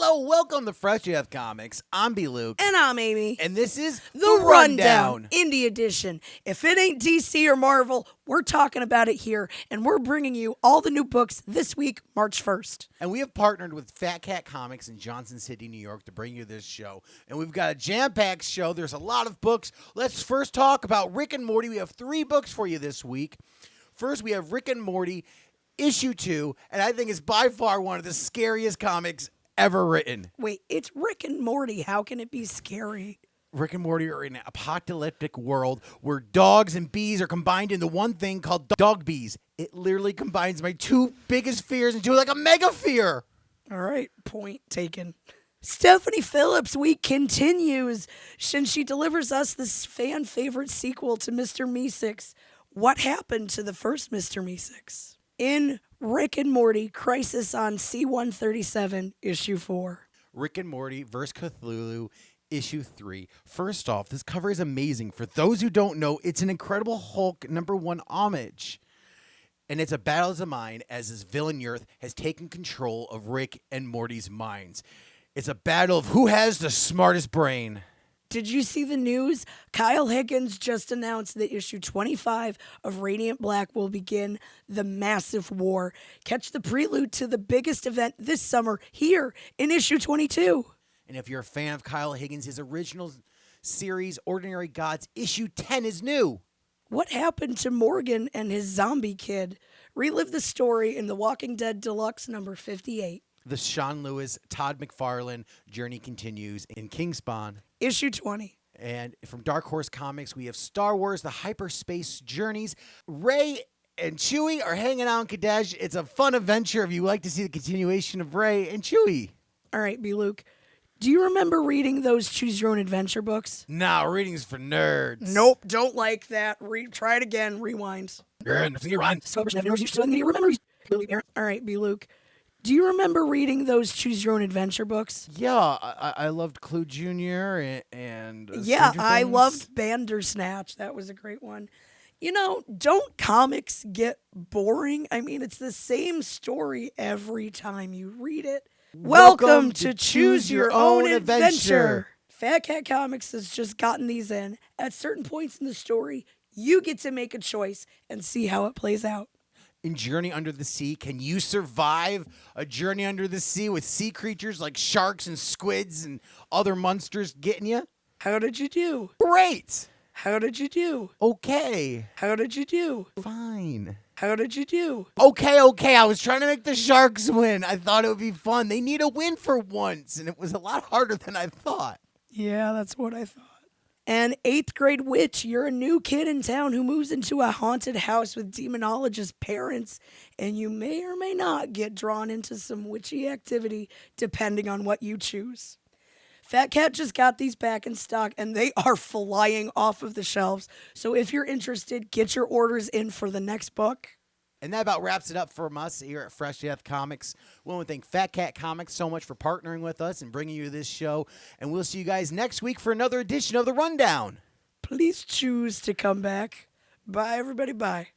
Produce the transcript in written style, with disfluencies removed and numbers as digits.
Hello, welcome to Fresh F Comics. I'm B. Luke. And I'm Amy. And this is The Rundown, Indy Edition. If it ain't DC or Marvel, we're talking about it here, and we're bringing you all the new books this week, March 1st. And we have partnered with Fat Cat Comics in Johnson City, New York to bring you this show. And we've got a jam-packed show. There's a lot of books. Let's first talk about Rick and Morty. We have 3 books for you this week. First, we have Rick and Morty, Issue 2, and I think it's by far one of the scariest comics ever written. Wait, it's Rick and Morty. How can it be scary? Rick and Morty are in an apocalyptic world where dogs and bees are combined into one thing called dog bees. It literally combines my 2 biggest fears into like a mega fear. All right, point taken. Stephanie Phillips week continues since she delivers us this fan favorite sequel to Mr. Meeseeks. What happened to the first Mr. Meeseeks? In Rick and Morty, Crisis on C-137, Issue 4. Rick and Morty vs. Cthulhu, Issue 3. First off, this cover is amazing. For those who don't know, it's an Incredible Hulk #1 homage. And it's a battle of the mind as this villain Earth has taken control of Rick and Morty's minds. It's a battle of who has the smartest brain. Did you see the news? Kyle Higgins just announced that issue 25 of Radiant Black will begin the massive war. Catch the prelude to the biggest event this summer here in issue 22. And if you're a fan of Kyle Higgins, his original series, Ordinary Gods, issue 10 is new. What happened to Morgan and his zombie kid? Relive the story in The Walking Dead Deluxe number 58. The Sean Lewis, Todd McFarlane journey continues in Kingspawn. Issue 20. And from Dark Horse Comics, we have Star Wars, The Hyperspace Journeys. Rey and Chewie are hanging out in Kadesh. It's a fun adventure if you like to see the continuation of Rey and Chewie. All right, B. Luke. Do you remember reading those Choose Your Own Adventure books? Nah, reading's for nerds. Nope, don't like that. Try it again. Rewind. All right, B. Luke. Do you remember reading those Choose Your Own Adventure books? Yeah, I loved Clue Jr. and yeah, Stranger I Things. loved Bandersnatch. That was a great one. You know, don't comics get boring? I mean, it's the same story every time you read it. Welcome to Choose Your Own Adventure. Fat Cat Comics has just gotten these in. At certain points in the story, you get to make a choice and see how it plays out. In Journey Under the Sea, can you survive a journey under the sea with sea creatures like sharks and squids and other monsters getting you? How did you do? Great. How did you do? Okay. How did you do? Fine. How did you do? Okay. I was trying to make the Sharks win. I thought it would be fun. They need a win for once, and it was a lot harder than I thought. Yeah, that's what I thought. An 8th grade witch, you're a new kid in town who moves into a haunted house with demonologist parents, and you may or may not get drawn into some witchy activity depending on what you choose. Fat Cat just got these back in stock, and they are flying off of the shelves. So if you're interested, get your orders in for the next book. And that about wraps it up from us here at Fresh Death Comics. We want to thank Fat Cat Comics so much for partnering with us and bringing you this show. And we'll see you guys next week for another edition of The Rundown. Please choose to come back. Bye, everybody. Bye.